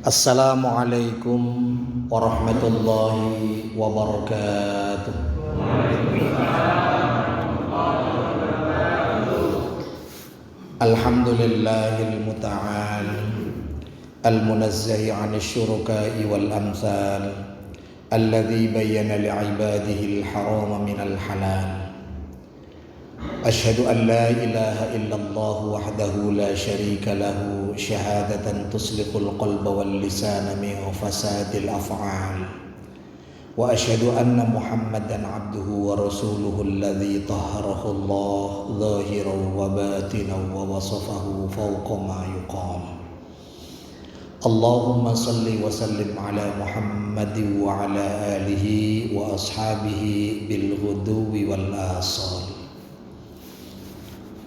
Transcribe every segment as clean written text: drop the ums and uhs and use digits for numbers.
Assalamualaikum warahmatullahi wabarakatuh. Alhamdulillahil muta'al al-munazzahi 'anil syuraka'i wal amsal alladzi bayyana li'ibadihi al-harama minal halal. Asyhadu an la ilaha illallah wahdahu la syarika lahu syahadatan tuslihul qalba wal lisana min fasadil af'al. Wa asyhadu anna Muhammadan abduhu wa rasuluhu alladzi tahharahu Allah zahiran wa batinan wa wasafahu fawqa ma yuqal. Allahumma salli wa sallim ala Muhammadin wa ala alihi wa ashabihi bil ghuduwi wal asal.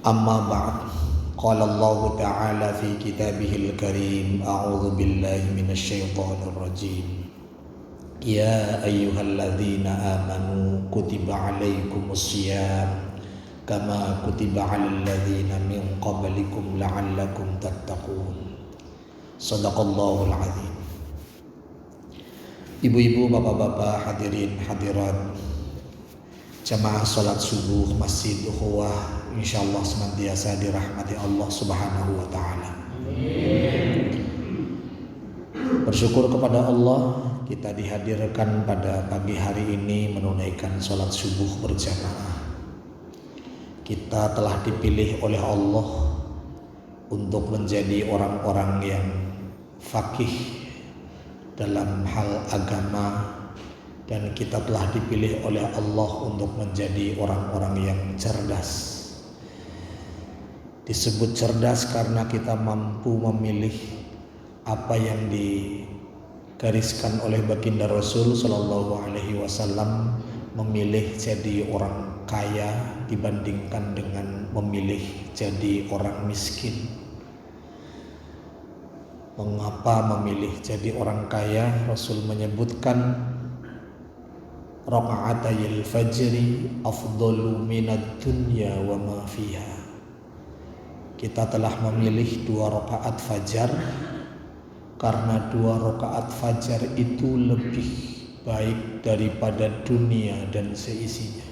Amma ba'd. Qala Allah Ta'ala fi kitabihil karim. A'udzu billahi minasy syaithanir rajim. Ya ayyuhalladzina amanu kutiba 'alaikumus syiyam kama kutiba 'alal ladzina min qablikum la'allakum tattaqun. Shadaqallahul 'azim. Ibu-ibu, bapak-bapak, hadirin hadirat jamaah salat subuh Masjid Ukhuwah insyaallah senantiasa dirahmati Allah Subhanahu wa taala. Bersyukur kepada Allah kita dihadirkan pada pagi hari ini menunaikan salat subuh berjamaah. Kita telah dipilih oleh Allah untuk menjadi orang-orang yang faqih dalam hal agama, dan kita telah dipilih oleh Allah untuk menjadi orang-orang yang cerdas. Disebut cerdas karena kita mampu memilih apa yang digariskan oleh baginda Rasul Shallallahu Alaihi Wasallam, memilih jadi orang kaya dibandingkan dengan memilih jadi orang miskin. Mengapa memilih jadi orang kaya? Rasul menyebutkan rakaatayil fajri afdalu minad dunya wa ma fiha. Kita telah memilih 2 rakaat fajar karena 2 rakaat fajar itu lebih baik daripada dunia dan seisinya.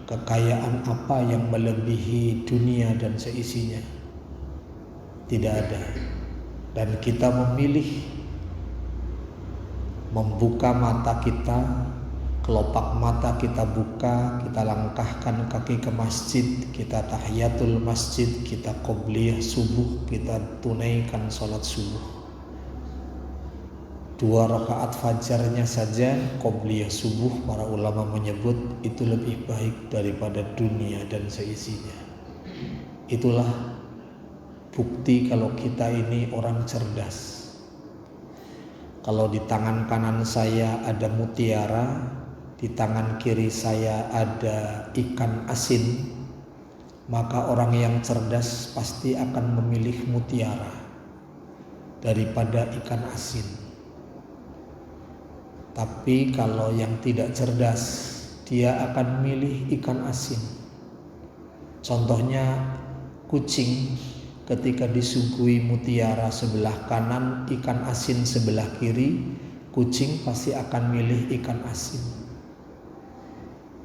Kekayaan apa yang melebihi dunia dan seisinya? Tidak ada. Dan kita memilih membuka mata kita, kelopak mata kita buka, kita langkahkan kaki ke masjid, kita tahiyatul masjid, kita qobliyah subuh, kita tunaikan sholat subuh. 2 rakaat fajarnya saja qobliyah subuh, para ulama menyebut itu lebih baik daripada dunia dan seisinya. Itulah bukti kalau kita ini orang cerdas. Kalau di tangan kanan saya ada mutiara, di tangan kiri saya ada ikan asin, maka orang yang cerdas pasti akan memilih mutiara daripada ikan asin. Tapi kalau yang tidak cerdas, dia akan milih ikan asin. Contohnya kucing, ketika disuguhi mutiara sebelah kanan, ikan asin sebelah kiri, kucing pasti akan milih ikan asin.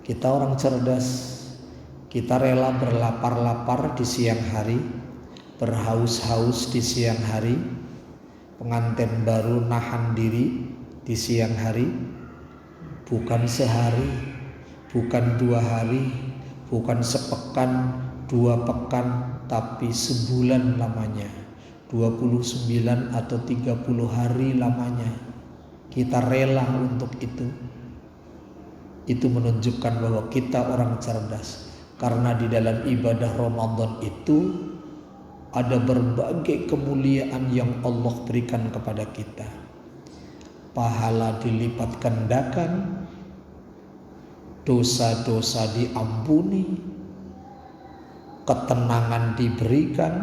Kita orang cerdas, kita rela berlapar-lapar di siang hari, berhaus-haus di siang hari, pengantin baru nahan diri di siang hari, bukan sehari, bukan 2 hari, bukan sepekan, 2 pekan, tapi sebulan lamanya, 29 atau 30 hari lamanya. Kita rela untuk itu. Itu menunjukkan bahwa kita orang cerdas. Karena di dalam ibadah Ramadan itu ada berbagai kemuliaan yang Allah berikan kepada kita. Pahala dilipat gandakan, dosa-dosa diampuni, ketenangan diberikan,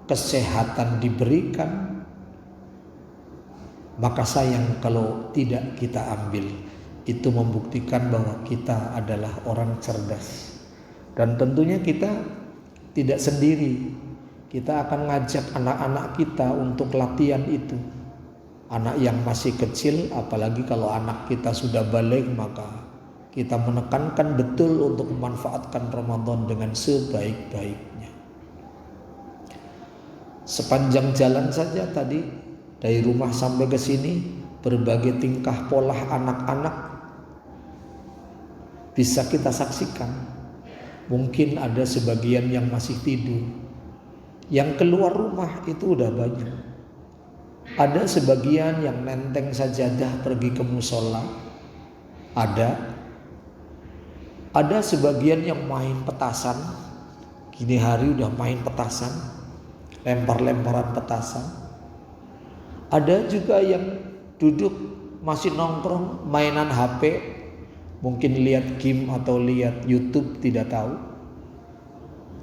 kesehatan diberikan. Maka sayang kalau tidak kita ambil. Itu membuktikan bahwa kita adalah orang cerdas. Dan tentunya kita tidak sendiri. kita akan ngajak anak-anak kita untuk latihan itu. Anak yang masih kecil, apalagi kalau anak kita sudah balik, maka kita menekankan betul untuk memanfaatkan Ramadan dengan sebaik-baiknya. Sepanjang jalan saja tadi, dari rumah sampai ke sini, berbagai tingkah pola anak-anak bisa kita saksikan. Mungkin ada sebagian yang masih tidur, yang keluar rumah itu udah banyak. Ada sebagian yang nenteng sajadah pergi ke musola. Ada sebagian yang main petasan. Gini hari udah main petasan, lempar-lemparan petasan. Ada juga yang duduk masih nongkrong mainan HP, mungkin lihat game atau lihat YouTube, tidak tahu.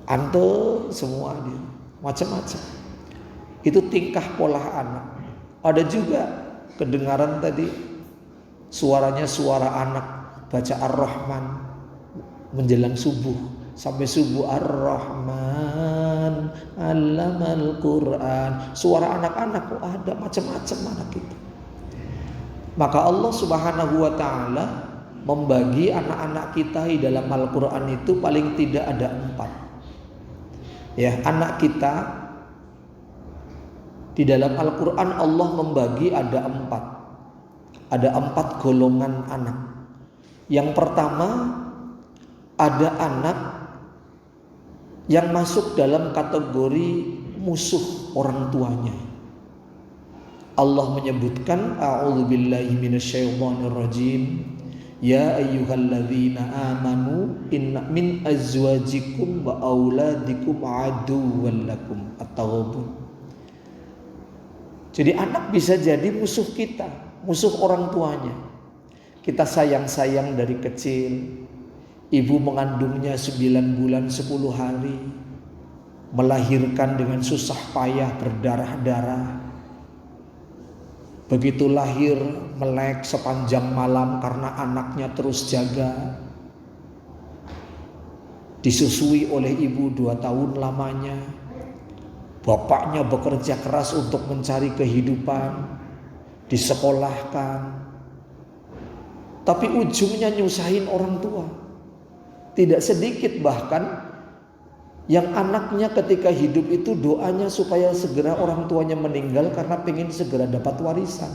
Antel semua dia, macam-macam. Itu tingkah pola anak. Ada juga kedengaran tadi suaranya suara anak baca Ar-Rahman menjelang subuh sampai subuh. Ar-Rahman allamal Quran. Suara anak-anak kok ada macam-macam anak itu. Maka Allah Subhanahu wa taala membagi anak-anak kita di dalam Al-Quran itu paling tidak ada 4. Ya, anak kita di dalam Al-Quran Allah membagi ada 4. Ada 4 golongan anak. Yang pertama, ada anak yang masuk dalam kategori musuh orang tuanya. Allah menyebutkan, a'udzubillahi minasyaitonirrajim, ya ayyuhalladzina amanu inna min azwajikum wa auladikum aduwwan lakum at-taghabun. Jadi anak bisa jadi musuh kita, musuh orang tuanya. Kita sayang-sayang dari kecil, ibu mengandungnya 9 bulan 10 hari, melahirkan dengan susah payah berdarah-darah. Begitu lahir melek sepanjang malam karena anaknya terus jaga. Disusui oleh ibu 2 tahun lamanya. Bapaknya bekerja keras untuk mencari kehidupan, disekolahkan. Tapi ujungnya nyusahin orang tua. Tidak sedikit bahkan yang anaknya ketika hidup itu doanya supaya segera orang tuanya meninggal karena pengen segera dapat warisan.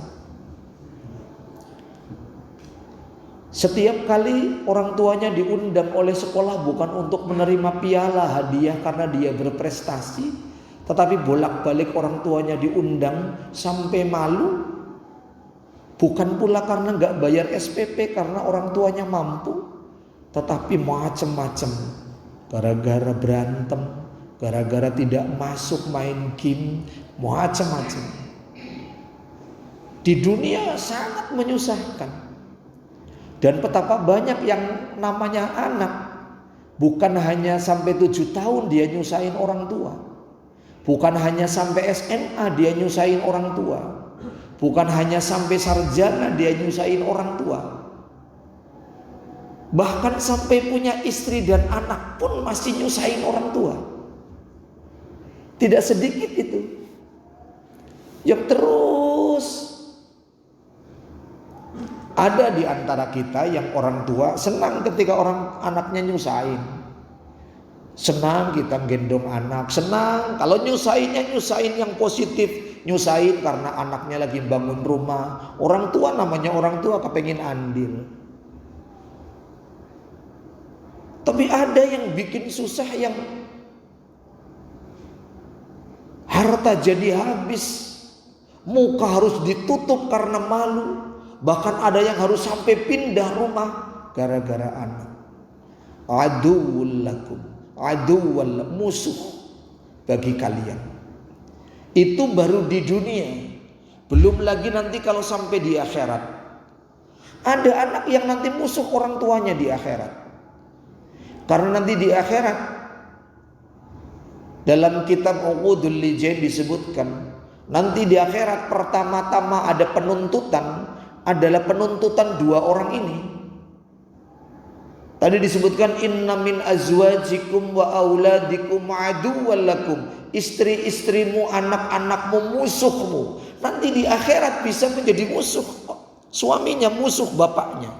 Setiap kali orang tuanya diundang oleh sekolah bukan untuk menerima piala hadiah karena dia berprestasi, tetapi bolak-balik orang tuanya diundang sampai malu. Bukan pula karena gak bayar SPP karena orang tuanya mampu, tetapi macam-macam. Gara-gara berantem, gara-gara tidak masuk main game, macam-macam. Di dunia sangat menyusahkan. Dan betapa banyak yang namanya anak, bukan hanya sampai 7 tahun dia nyusahin orang tua. Bukan hanya sampai SMA dia nyusahin orang tua. Bukan hanya sampai sarjana dia nyusahin orang tua. Bahkan sampai punya istri dan anak pun masih nyusahin orang tua. Tidak sedikit itu. Yang terus ada di antara kita yang orang tua senang ketika orang anaknya nyusahin. Senang kita gendong anak, senang kalau nyusahinnya nyusahin yang positif, nyusahin karena anaknya lagi bangun rumah. Orang tua namanya orang tua kepengin andil. Tapi ada yang bikin susah, yang harta jadi habis, muka harus ditutup karena malu, bahkan ada yang harus sampai pindah rumah gara-gara anak. Aduwwul lakum, aduwwal, musuh bagi kalian. Itu baru di dunia, belum lagi nanti kalau sampai di akhirat. Ada anak yang nanti musuh orang tuanya di akhirat. Karena nanti di akhirat dalam kitab Uqudul Lijain disebutkan, nanti di akhirat pertama-tama ada penuntutan, adalah penuntutan 2 orang ini. Tadi disebutkan inna min azwajikum wa auladikum aduwwan lakum istri-istrimu, anak-anakmu musuhmu. Nanti di akhirat bisa menjadi musuh suaminya, musuh bapaknya.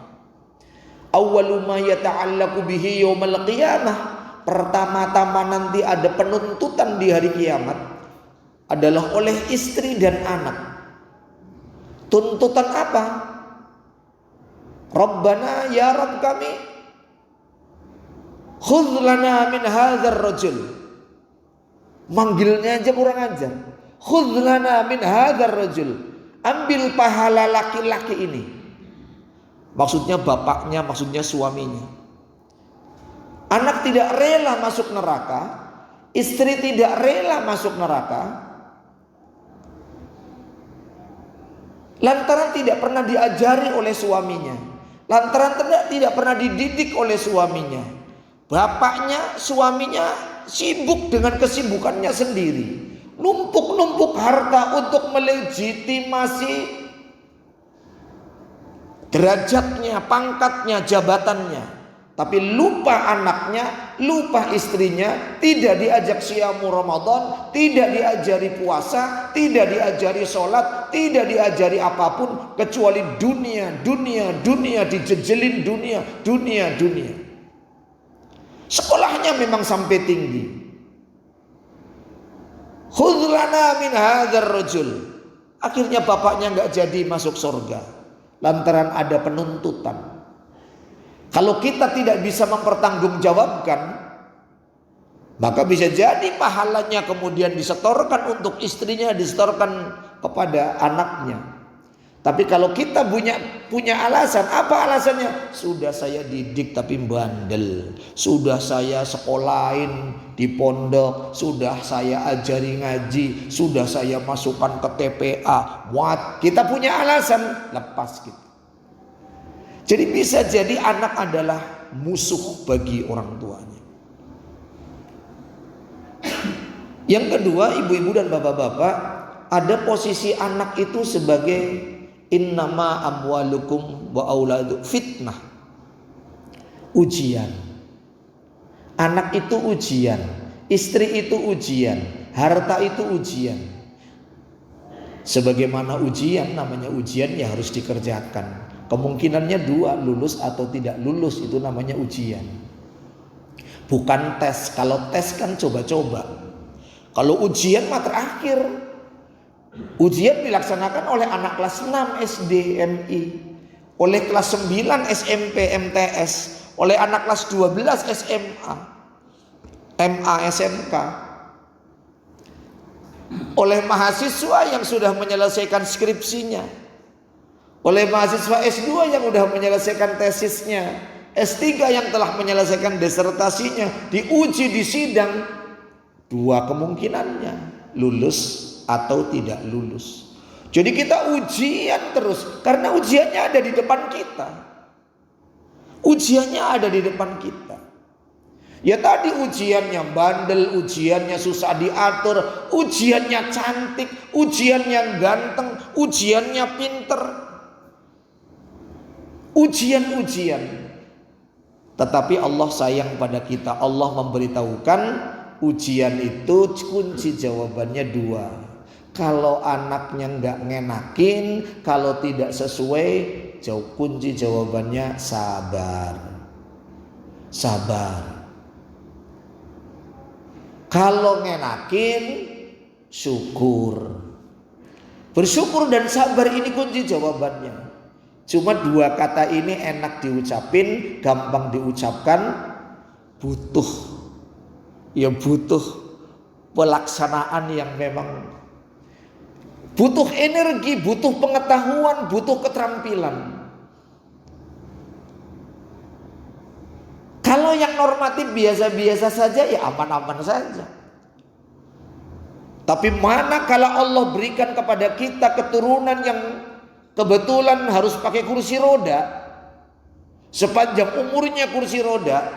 Awwalu ma yata'allaqu bihi yaumal qiyamah. Pertama-tama nanti ada penuntutan di hari kiamat adalah oleh istri dan anak. Tuntutan apa? Rabbana, ya Rabb kami, khudh lana min hadzal rajul. Manggilnya aja kurang ajar. Khudh lana min hadzal rajul. Ambil pahala laki-laki ini. Maksudnya bapaknya, maksudnya suaminya. Anak tidak rela masuk neraka, istri tidak rela masuk neraka, lantaran tidak pernah diajari oleh suaminya, lantaran tidak pernah dididik oleh suaminya. Bapaknya, suaminya sibuk dengan kesibukannya sendiri, numpuk-numpuk harta untuk melegitimasi derajatnya, pangkatnya, jabatannya. Tapi lupa anaknya, lupa istrinya, tidak diajak siamu Ramadan, tidak diajari puasa, tidak diajari sholat, tidak diajari apapun kecuali dunia, dijejelin dunia. Sekolahnya memang sampai tinggi. Khudh lana min hadzal rajul. Akhirnya bapaknya nggak jadi masuk surga lantaran ada penuntutan. Kalau kita tidak bisa mempertanggungjawabkan, maka bisa jadi pahalanya kemudian disetorkan untuk istrinya, disetorkan kepada anaknya. Tapi kalau kita punya alasan, apa alasannya? Sudah saya didik tapi bandel, sudah saya sekolahin di pondok, sudah saya ajari ngaji, sudah saya masukkan ke TPA, muat. Kita punya alasan, lepas kita. Jadi bisa jadi anak adalah musuh bagi orang tuanya. Yang kedua, ibu-ibu dan bapak-bapak, ada posisi anak itu sebagai innama amwalukum wa auladu fitnah. Ujian. Anak itu ujian, istri itu ujian, harta itu ujian. Sebagaimana ujian, namanya ujian ya harus dikerjakan. Kemungkinannya dua, lulus atau tidak lulus, itu namanya ujian. Bukan tes. Kalau tes kan coba-coba. Kalau ujian mah terakhir. Ujian dilaksanakan oleh anak kelas 6 SD MI, oleh kelas 9 SMP MTS, oleh anak kelas 12 SMA, MA SMK, oleh mahasiswa yang sudah menyelesaikan skripsinya, oleh mahasiswa S2 yang sudah menyelesaikan tesisnya, S3 yang telah menyelesaikan disertasinya, diuji di sidang. Dua kemungkinannya, lulus atau tidak lulus. Jadi kita ujian terus, karena ujiannya ada di depan kita. Ujiannya ada di depan kita. Ya tadi ujiannya bandel, ujiannya susah diatur, ujiannya cantik, ujiannya ganteng, ujiannya pinter. Ujian-ujian. Tetapi Allah sayang pada kita. Allah memberitahukan ujian itu kunci jawabannya dua. Kalau anaknya nggak ngenakin, kalau tidak sesuai, kunci jawabannya sabar. Sabar. Kalau ngenakin, syukur. Bersyukur dan sabar ini kunci jawabannya. Cuma dua kata ini enak diucapin, gampang diucapkan, butuh pelaksanaan yang memang butuh energi, butuh pengetahuan, butuh keterampilan. Kalau yang normatif biasa-biasa saja ya aman-aman saja. Tapi mana kalau Allah berikan kepada kita keturunan yang kebetulan harus pakai kursi roda, sepanjang umurnya kursi roda,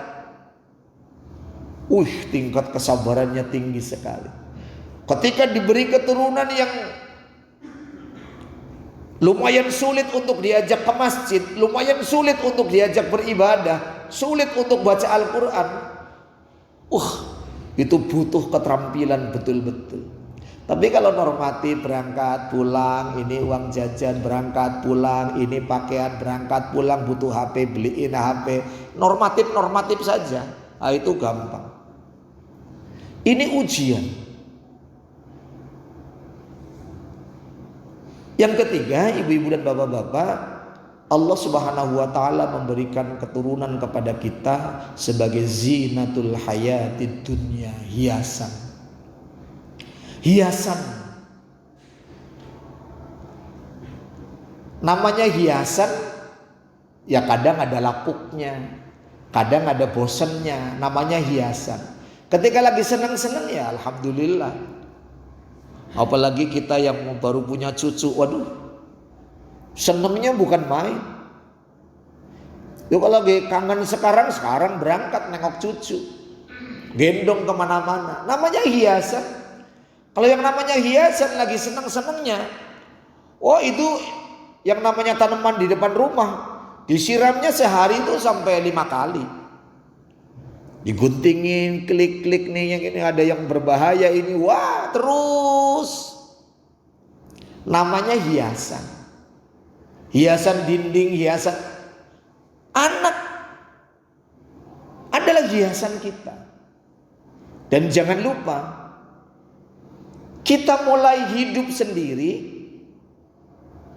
tingkat kesabarannya tinggi sekali. Ketika diberi keturunan yang lumayan sulit untuk diajak ke masjid, lumayan sulit untuk diajak beribadah, sulit untuk baca Al-Quran, Itu butuh keterampilan betul-betul. Tapi kalau normatif, berangkat pulang, ini uang jajan, berangkat pulang, ini pakaian, berangkat pulang, butuh HP, beliin HP, normatif saja, nah, itu gampang. Ini ujian. Yang ketiga, ibu-ibu dan bapak-bapak, Allah Subhanahu wa taala memberikan keturunan kepada kita sebagai zinatul hayatid dunya, hiasan. Hiasan. Namanya hiasan, ya kadang ada lapuknya, kadang ada bosennya, namanya hiasan. Ketika lagi senang-senang ya alhamdulillah. Apalagi kita yang baru punya cucu, waduh, senangnya bukan main. Yuk kalau lagi kangen sekarang berangkat nengok cucu, gendong kemana-mana, namanya hiasan. Kalau yang namanya hiasan lagi senang-senangnya, oh itu yang namanya tanaman di depan rumah, disiramnya sehari itu sampai 5 kali. Diguntingin, klik-klik nih, yang ini ada yang berbahaya ini, wah terus. Namanya hiasan. Hiasan dinding, hiasan anak adalah hiasan kita. Dan jangan lupa, kita mulai hidup sendiri,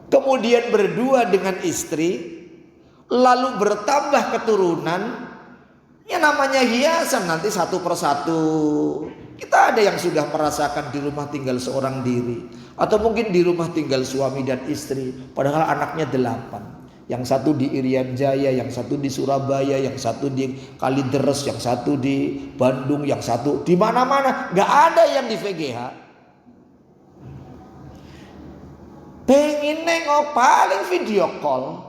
kemudian berdua dengan istri, lalu bertambah keturunan, ya namanya hiasan. Nanti satu persatu kita ada yang sudah merasakan di rumah tinggal seorang diri, atau mungkin di rumah tinggal suami dan istri, padahal anaknya 8. Yang satu di Irian Jaya, yang satu di Surabaya, yang satu di Kalideres, yang satu di Bandung, yang satu di mana-mana, gak ada yang di VGH. Pengen nengok paling video call.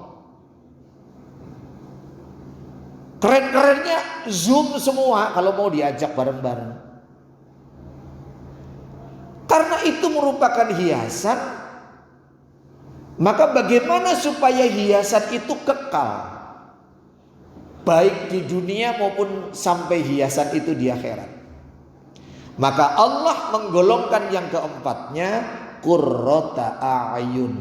Keren-kerennya Zoom semua kalau mau diajak bareng-bareng. Karena itu merupakan hiasan, maka bagaimana supaya hiasan itu kekal, baik di dunia maupun sampai hiasan itu di akhirat. Maka Allah menggolongkan yang keempatnya, qurrata a'yun.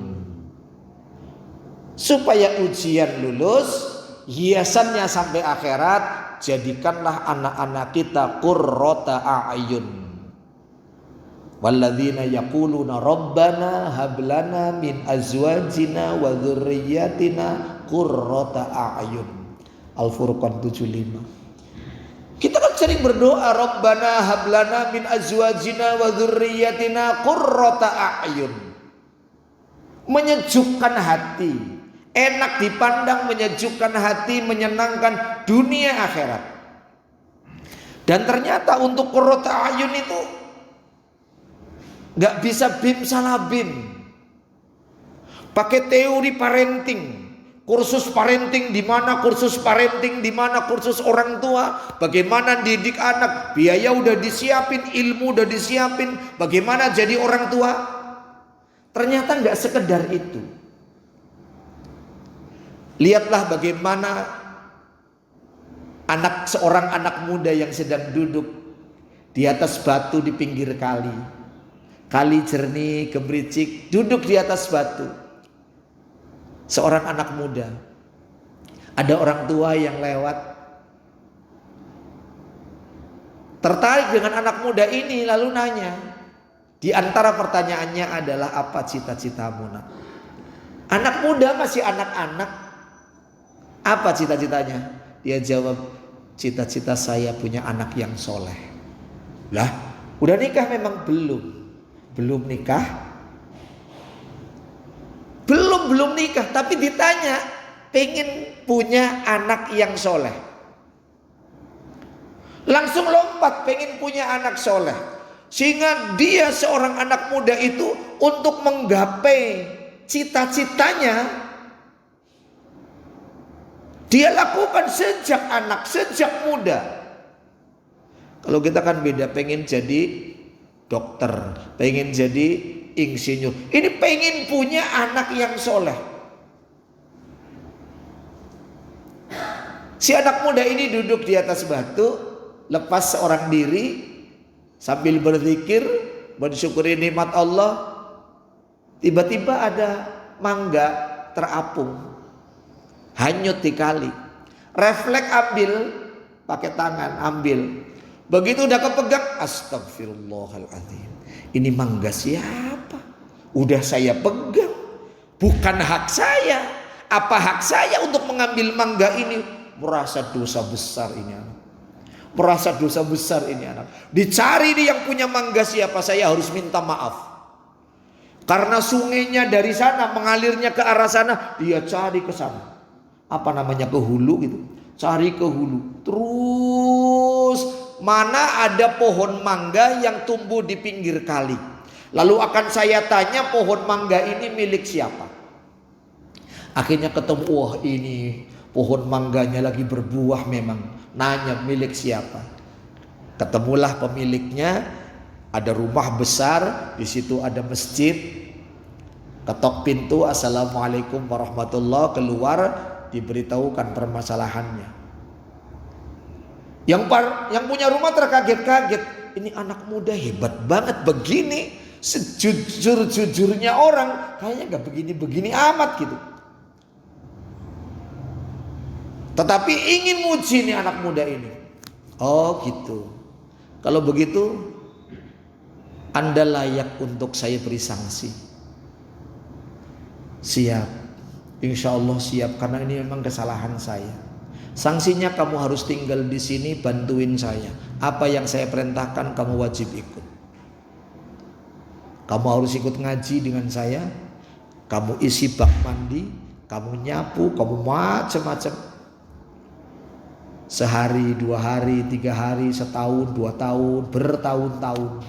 Supaya ujian lulus, hiasannya sampai akhirat, jadikanlah anak-anak kita qurrata a'yun. Walladzina yaquluna rabbana hab lana min azwajina wa dzurriyyatina qurrata a'yun. Al-Furqan 75. Kita kan sering berdoa, Rabbana hablana min azwajina wa dzurriyyatina qurrata a'yun. Menyejukkan hati, enak dipandang, menyejukkan hati, menyenangkan dunia akhirat. Dan ternyata untuk qurrata a'yun itu gak bisa bim salah bim. Pakai teori parenting. Kursus parenting di mana, kursus parenting di mana, kursus orang tua, bagaimana didik anak, biaya udah disiapin, ilmu udah disiapin, bagaimana jadi orang tua. Ternyata nggak sekedar itu. Lihatlah bagaimana seorang anak muda yang sedang duduk di atas batu di pinggir kali. Kali jernih, gemericik, duduk di atas batu. Seorang anak muda, ada orang tua yang lewat, tertarik dengan anak muda ini, lalu nanya. Di antara pertanyaannya adalah, apa cita-citamu nak? Anak muda masih anak-anak, apa cita-citanya? Dia jawab, cita-cita saya punya anak yang soleh. Lah, udah nikah memang belum? Belum nikah? Belum nikah, tapi ditanya pengen punya anak yang soleh. Langsung lompat pengen punya anak soleh. Sehingga dia seorang anak muda itu untuk menggapai cita-citanya, dia lakukan sejak muda. Kalau kita kan beda, pengen jadi dokter, pengen jadi insinyur. Ini pengen punya anak yang soleh. Si anak muda ini duduk di atas batu, lepas seorang diri, Sambil berzikir, mensyukuri nikmat Allah, tiba-tiba ada mangga terapung, hanyut di kali. Refleks ambil, pakai tangan ambil. Begitu udah kepegang, astagfirullahaladzim, ini mangga siapa? Udah saya pegang, bukan hak saya. Apa hak saya untuk mengambil mangga ini? Merasa dosa besar ini anak. Merasa dosa besar ini anak. Dicari nih yang punya mangga siapa, saya harus minta maaf. Karena sungainya dari sana mengalirnya ke arah sana, dia cari ke sana. Apa namanya, ke hulu gitu. Cari ke hulu. Terus mana ada pohon mangga yang tumbuh di pinggir kali. Lalu akan saya tanya, pohon mangga ini milik siapa? Akhirnya ketemu, wah ini pohon mangganya lagi berbuah memang. Nanya milik siapa? Ketemulah pemiliknya. Ada rumah besar, di situ ada masjid. Ketok pintu, assalamualaikum warahmatullah, keluar, diberitahukan permasalahannya. Yang punya rumah terkaget-kaget. Ini anak muda hebat banget begini. Sejujur-jujurnya orang kayaknya gak begini-begini amat gitu. Tetapi ingin muji nih anak muda ini. Oh gitu. Kalau begitu Anda layak untuk saya beri sanksi. Siap. Insya Allah siap, karena ini memang kesalahan saya. Sanksinya kamu harus tinggal di sini, bantuin saya. Apa yang saya perintahkan kamu wajib ikut. Kamu harus ikut ngaji dengan saya. Kamu isi bak mandi, kamu nyapu, kamu macam-macam. Sehari, 2 hari, 3 hari, setahun, 2 tahun, bertahun-tahun.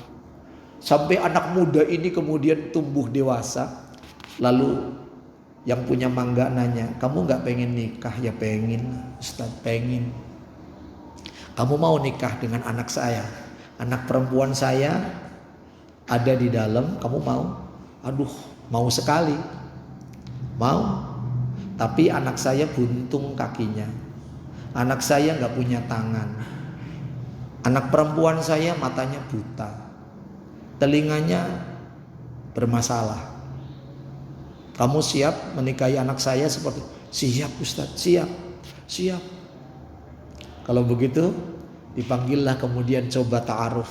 Sampai anak muda ini kemudian tumbuh dewasa. Lalu yang punya mangga nanya, kamu gak pengen nikah? Ya pengen Ustaz, pengen. Kamu mau nikah dengan anak saya? Anak perempuan saya ada di dalam, kamu mau? Aduh, mau sekali. Mau. Tapi anak saya buntung kakinya. Anak saya gak punya tangan. Anak perempuan saya matanya buta, telinganya bermasalah. Kamu siap menikahi anak saya seperti? Siap Ustaz, siap. Siap. Kalau begitu dipanggillah kemudian coba ta'aruf.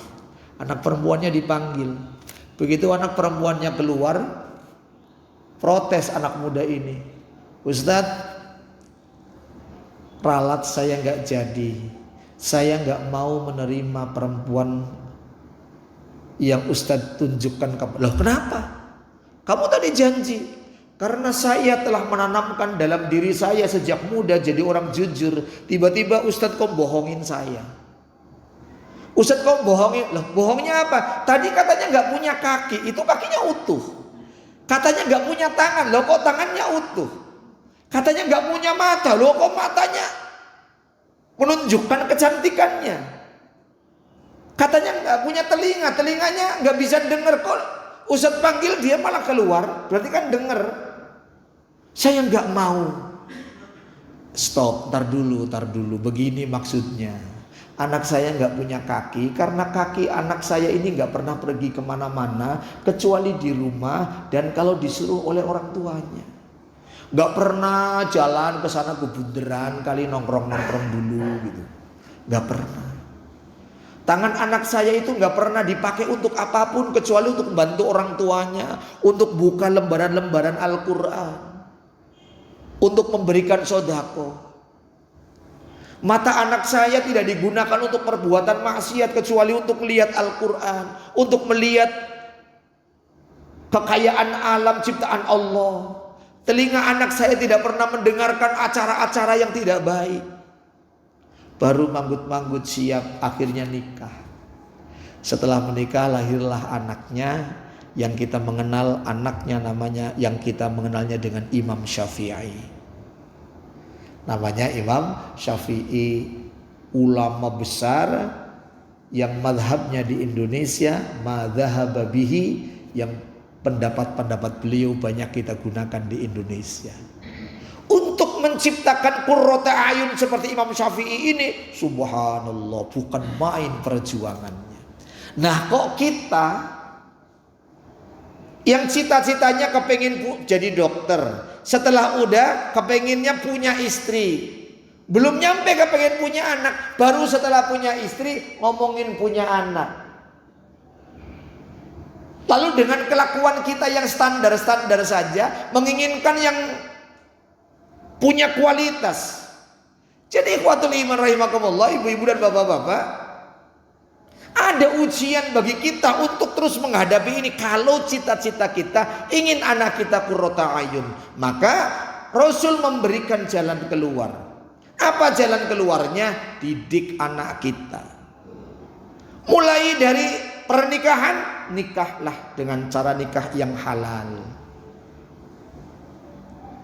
Anak perempuannya dipanggil. Begitu anak perempuannya keluar, protes anak muda ini. Ustaz, ralat saya gak jadi. Saya gak mau menerima perempuan yang Ustaz tunjukkan kepada. Loh kenapa? Kamu tadi janji. Karena saya telah menanamkan dalam diri saya sejak muda jadi orang jujur. Tiba-tiba Ustaz kok bohongin saya. Ustaz kok bohongin. Loh bohongnya apa? Tadi katanya gak punya kaki. Itu kakinya utuh. Katanya gak punya tangan. Loh kok tangannya utuh. Katanya gak punya mata. Loh kok matanya menunjukkan kecantikannya. Katanya gak punya telinga. Telinganya gak bisa dengar. Kok Ustaz panggil dia malah keluar. Berarti kan dengar. Saya nggak mau. Stop, tar dulu. Begini maksudnya. Anak saya nggak punya kaki karena kaki anak saya ini nggak pernah pergi kemana-mana kecuali di rumah dan kalau disuruh oleh orang tuanya. Nggak pernah jalan ke sana ke bunderan kali nongkrong dulu gitu. Nggak pernah. Tangan anak saya itu nggak pernah dipakai untuk apapun kecuali untuk membantu orang tuanya, untuk buka lembaran-lembaran Al-Quran, untuk memberikan sodako. Mata anak saya tidak digunakan untuk perbuatan maksiat kecuali untuk melihat Al-Quran, untuk melihat kekayaan alam ciptaan Allah. Telinga anak saya tidak pernah mendengarkan acara-acara yang tidak baik. Baru manggut-manggut siap akhirnya nikah. Setelah menikah lahirlah anaknya yang kita mengenal anaknya namanya, yang kita mengenalnya dengan Imam Syafi'i. Namanya Imam Syafi'i, ulama besar yang madhabnya di Indonesia madzhab bihi, yang pendapat-pendapat beliau banyak kita gunakan di Indonesia. Untuk menciptakan qurrata ayun seperti Imam Syafi'i ini, subhanallah, bukan main perjuangannya. Nah kok kita yang cita-citanya kepengen jadi dokter, setelah udah kepengennya punya istri, belum nyampe kepengen punya anak, baru setelah punya istri ngomongin punya anak. Lalu dengan kelakuan kita yang standar-standar saja, menginginkan yang punya kualitas. Jadi ikhwatul iman rahimakumullah, ibu-ibu dan bapak-bapak, ada ujian bagi kita untuk terus menghadapi ini. Kalau cita-cita kita ingin anak kita qurrata ayun, maka Rasul memberikan jalan keluar. Apa jalan keluarnya? Didik anak kita. Mulai dari pernikahan, nikahlah dengan cara nikah yang halal.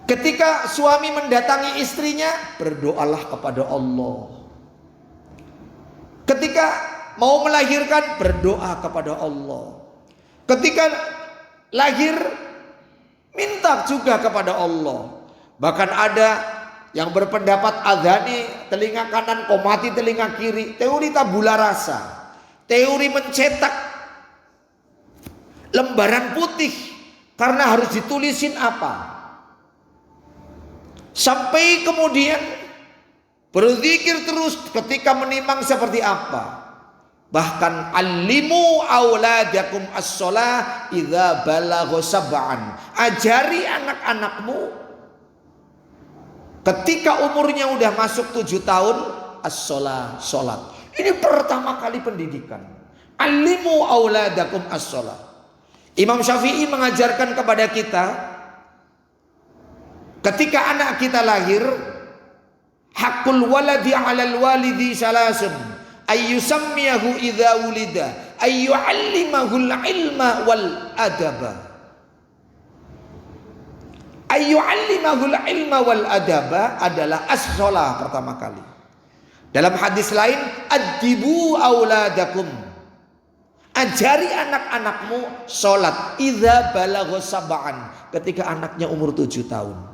Ketika suami mendatangi istrinya, berdoalah kepada Allah. Ketika mau melahirkan, berdoa kepada Allah. Ketika lahir, minta juga kepada Allah. Bahkan ada yang berpendapat adhani telinga kanan, komati telinga kiri. Teori tabula rasa, teori mencetak lembaran putih karena harus ditulisin apa. Sampai kemudian berzikir terus ketika menimang seperti apa. Bahkan alimu auladakum as-shalah idza balagha sab'an. Ajari anak-anakmu ketika umurnya udah masuk 7 tahun as-shalah, salat. Ini pertama kali pendidikan. Alimu auladakum as-shalah. Imam Syafi'i mengajarkan kepada kita ketika anak kita lahir, hakul waladi 'alal walidi salasun ayyusammiyahu idza wulida ayyu'allimahul ilma wal adaba. Ayyu'allimahul ilma wal adaba adalah as-shalah pertama kali. Dalam hadis lain, adibu auladakum, ajari anak-anakmu sholat idza balagha sab'an, ketika anaknya umur 7 tahun.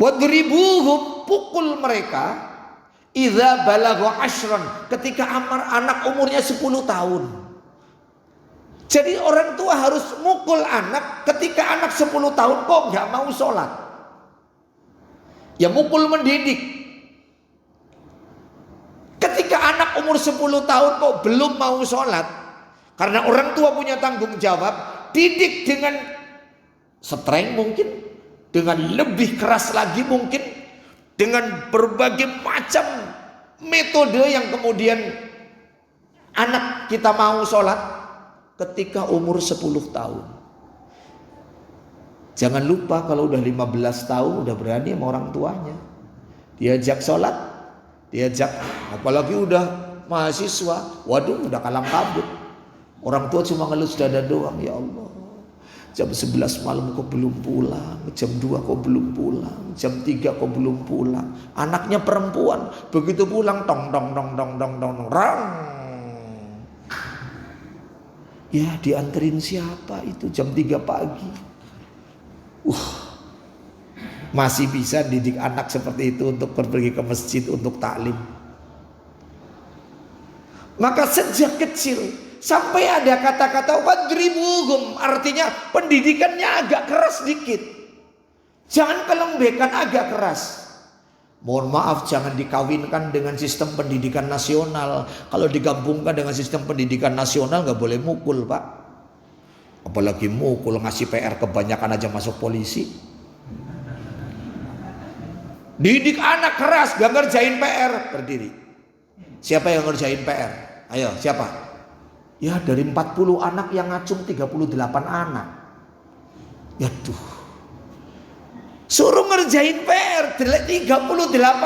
Wadribuhum, pukul mereka idza balagha ashran, ketika anak umurnya 10 tahun. Jadi orang tua harus mukul anak ketika anak 10 tahun kok nggak mau sholat. Ya mukul mendidik. Ketika anak umur 10 tahun kok belum mau sholat, karena orang tua punya tanggung jawab, didik dengan streng mungkin, dengan lebih keras lagi mungkin, dengan berbagai macam metode yang kemudian anak kita mau sholat ketika umur 10 tahun. Jangan lupa kalau udah 15 tahun udah berani sama orang tuanya, diajak sholat, diajak, apalagi udah mahasiswa, waduh udah kalam kabut. Orang tua cuma ngelus dada doang, ya Allah, jam 11 malam kok belum pulang, jam 2 kok belum pulang, jam 3 kok belum pulang. Anaknya perempuan, begitu pulang tong dong dong dong dong dong rang. Ya dianterin siapa itu jam 3 pagi. Masih bisa didik anak seperti itu untuk pergi ke masjid untuk taklim. Maka sejak kecil sampai ada kata-kata wadribuhum, artinya pendidikannya agak keras dikit. Jangan kelembekkan agak keras. Mohon maaf, jangan dikawinkan dengan sistem pendidikan nasional. Kalau digabungkan dengan sistem pendidikan nasional nggak boleh mukul, Pak. Apalagi mukul, ngasih PR kebanyakan aja masuk polisi. Didik anak keras, gak ngerjain PR, berdiri. Siapa yang ngerjain PR? Ayo, siapa? Ya dari 40 anak yang ngacung 38 anak. Ya tuh. Suruh ngerjain PR, 38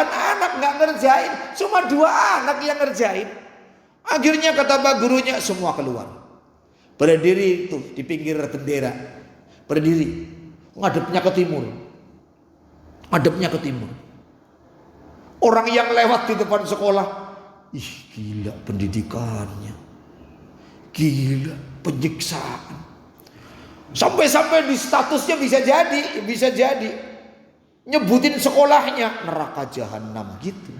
anak gak ngerjain, cuma 2 anak yang ngerjain. Akhirnya kata pak gurunya, semua keluar. Berdiri tuh di pinggir bendera. Berdiri, ngadepnya ke timur. Ngadepnya ke timur. Orang yang lewat di depan sekolah, ih gila pendidikannya, gila penyiksaan. Sampai-sampai di statusnya bisa jadi nyebutin sekolahnya neraka jahanam gitu.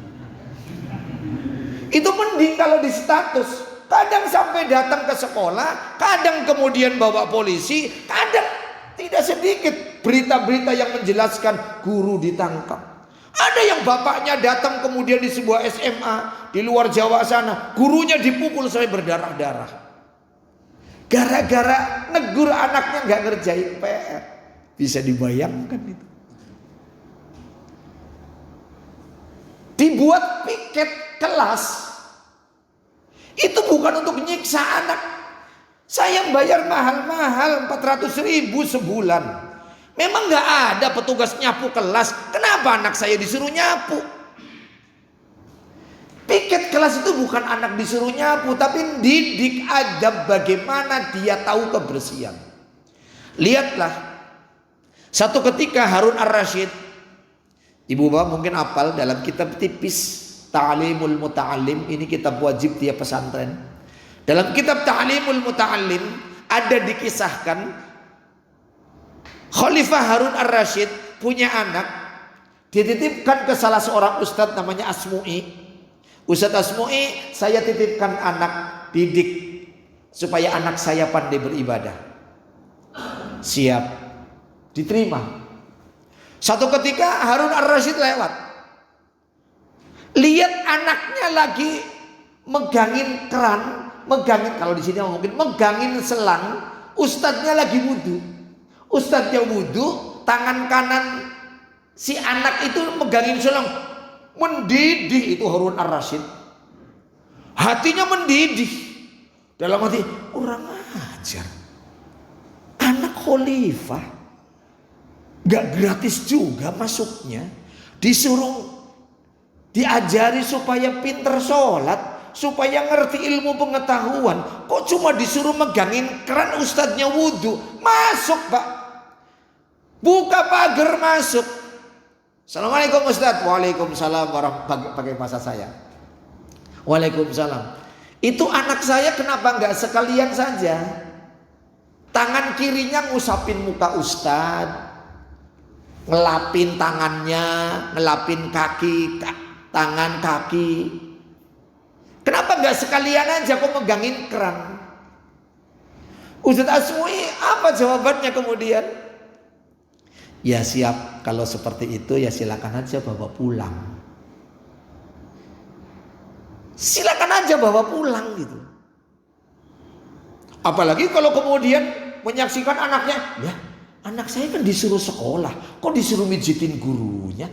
Itu mending kalau di status. Kadang sampai datang ke sekolah, kadang kemudian bawa polisi, kadang tidak sedikit berita-berita yang menjelaskan guru ditangkap. Ada yang bapaknya datang kemudian di sebuah SMA di luar Jawa sana, gurunya dipukul sampai berdarah-darah. Gara-gara negur anaknya nggak ngerjain PR. Bisa dibayangkan itu. Dibuat piket kelas. Itu bukan untuk nyiksa anak. Saya bayar mahal-mahal 400.000 sebulan. Memang gak ada petugas nyapu kelas. Kenapa anak saya disuruh nyapu? Piket kelas itu bukan anak disuruh nyapu, tapi didik adab bagaimana dia tahu kebersihan. Lihatlah, satu ketika Harun ar-Rasyid, ibu bapak mungkin hafal dalam kitab tipis Ta'limul Muta'allim, ini kitab wajib tiap pesantren. Dalam kitab Ta'limul Muta'allim ada dikisahkan Khalifah Harun ar-Rasyid punya anak, dititipkan ke salah seorang ustadz namanya Asmu'i. Ustadz Asmu'i, saya titipkan anak, didik supaya anak saya pandai beribadah. Siap, diterima. Satu ketika Harun ar-Rasyid lewat, lihat anaknya lagi megangin keran, kalau di sini mungkin megangin selang, ustadznya lagi wudhu. Ustadznya wudhu, tangan kanan si anak itu megangin selang, mendidih itu Harun ar-Rasyid. Hatinya mendidih, dalam hati kurang ajar, anak khalifah gak gratis juga masuknya, disuruh diajari supaya pinter sholat, supaya ngerti ilmu pengetahuan. Kok cuma disuruh megangin keran, ustadznya wudhu. Masuk pak, buka pagar masuk. Assalamualaikum ustadz. Waalaikumsalam warahmatullahi, pakai bahasa saya. Waalaikumsalam. Itu anak saya kenapa nggak sekalian saja tangan kirinya ngusapin muka ustadz, ngelapin tangannya, ngelapin kaki, tangan kaki. Kenapa nggak sekalian aja kok megangin keran? Ustadz Asmu'i apa jawabannya kemudian? Ya siap, kalau seperti itu ya silakan aja bawa pulang. Silakan aja bawa pulang gitu. Apalagi kalau kemudian menyaksikan anaknya, ya anak saya kan disuruh sekolah, kok disuruh mijitin gurunya?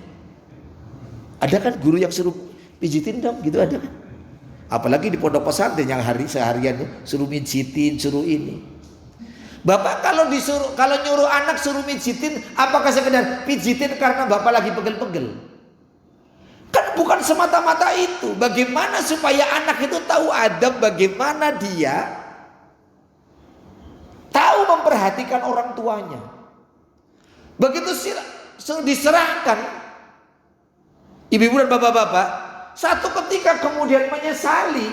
Ada kan guru yang suruh pijitin dong, gitu ada kan? Apalagi di pondok pesantren yang seharian suruh mijitin, suruh ini. Bapak kalau nyuruh anak suruh mijitin, apakah sekedar pijitin karena bapak lagi pegel-pegel? Kan bukan semata-mata itu. Bagaimana supaya anak itu tahu adab, bagaimana dia tahu memperhatikan orang tuanya. Begitu diserahkan, ibu-ibu dan bapak-bapak, satu ketika kemudian menyesali,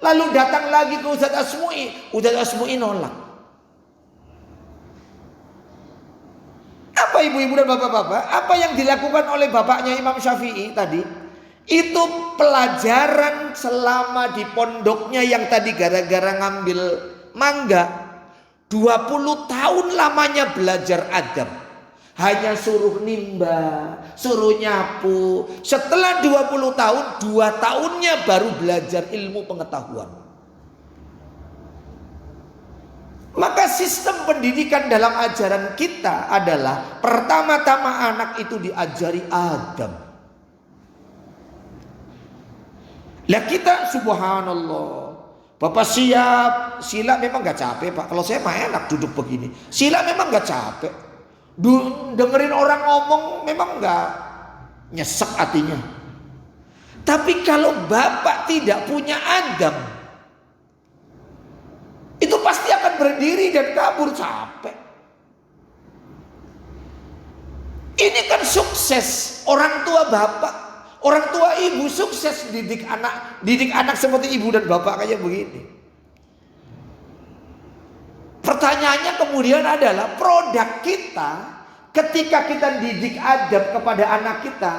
lalu datang lagi ke Ustadz Asmu'i. Ustadz Asmu'i nolak. Apa ibu-ibu dan bapak-bapak? Apa yang dilakukan oleh bapaknya Imam Syafi'i tadi? Itu pelajaran selama di pondoknya yang tadi gara-gara ngambil mangga. 20 tahun lamanya belajar adab. Hanya suruh nimba, suruh nyapu. Setelah 20 tahun, 2 tahunnya baru belajar ilmu pengetahuan. Maka sistem pendidikan dalam ajaran kita adalah pertama-tama anak itu diajari adab. Lah kita subhanallah, bapak siap, sila memang gak capek pak. Kalau saya mah enak duduk begini. Sila memang gak capek. Dengerin orang ngomong memang gak nyesek hatinya. Tapi kalau bapak tidak punya adab, itu pasti akan berdiri dan kabur, capek. Ini kan sukses orang tua bapak, orang tua ibu sukses didik anak seperti ibu dan bapak kayak begini. Pertanyaannya kemudian adalah produk kita ketika kita didik adab kepada anak kita,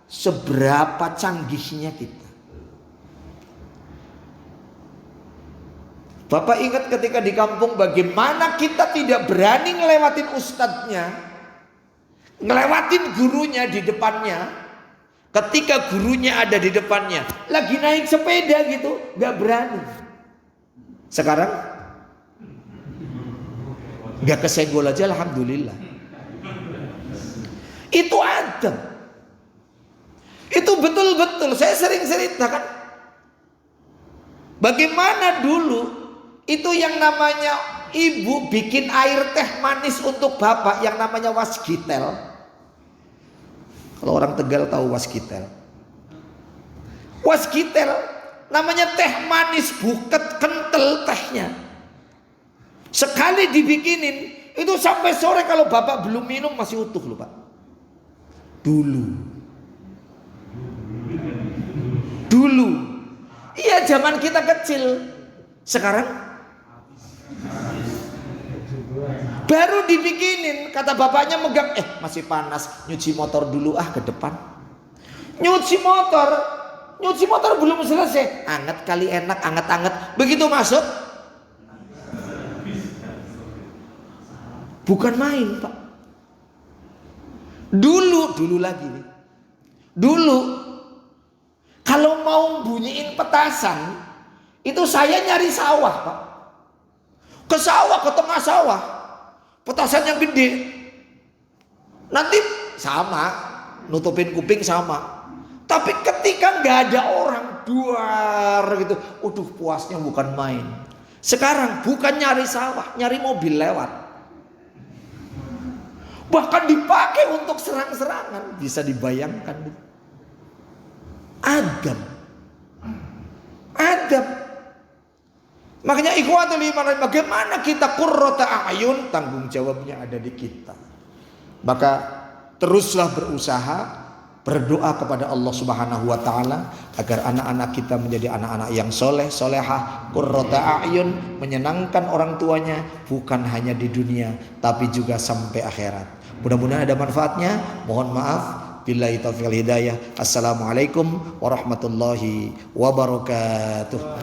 seberapa canggihnya kita? Bapak ingat ketika di kampung bagaimana kita tidak berani ngelewatin ustadznya, ngelewatin gurunya di depannya. Ketika gurunya ada di depannya, lagi naik sepeda gitu, gak berani. Sekarang gak kesenggol aja, alhamdulillah. Itu adab. Itu betul-betul. Saya sering ceritakan bagaimana dulu itu yang namanya ibu bikin air teh manis untuk bapak yang namanya wasgitel. Kalau orang Tegal tahu wasgitel. Wasgitel namanya teh manis, buket kental tehnya. Sekali dibikinin itu sampai sore kalau bapak belum minum masih utuh loh Pak. Dulu. Iya zaman kita kecil. Sekarang baru dibikinin, kata bapaknya megang, masih panas, nyuci motor dulu ke depan. Nyuci motor belum selesai, anget kali enak, anget-anget. Begitu masuk, bukan main Pak. Dulu lagi nih. Dulu kalau mau bunyiin petasan, itu saya nyari sawah Pak. Ke sawah, ke tengah sawah. Petasan yang gede. Nanti sama, nutupin kuping sama. Tapi ketika nggak ada orang, duar gitu, puasnya bukan main. Sekarang bukan nyari sawah, nyari mobil lewat. Bahkan dipakai untuk serang-serangan, bisa dibayangkan. Adab. Makanya ikhwatul iman, bagaimana kita qurrata a'yun, tanggung jawabnya ada di kita. Maka teruslah berusaha, berdoa kepada Allah Subhanahu wa taala agar anak-anak kita menjadi anak-anak yang soleh, solehah, qurrata a'yun, menyenangkan orang tuanya bukan hanya di dunia tapi juga sampai akhirat. Mudah-mudahan ada manfaatnya. Mohon maaf. Billahi taufiq wal hidayah. Assalamualaikum warahmatullahi wabarakatuh.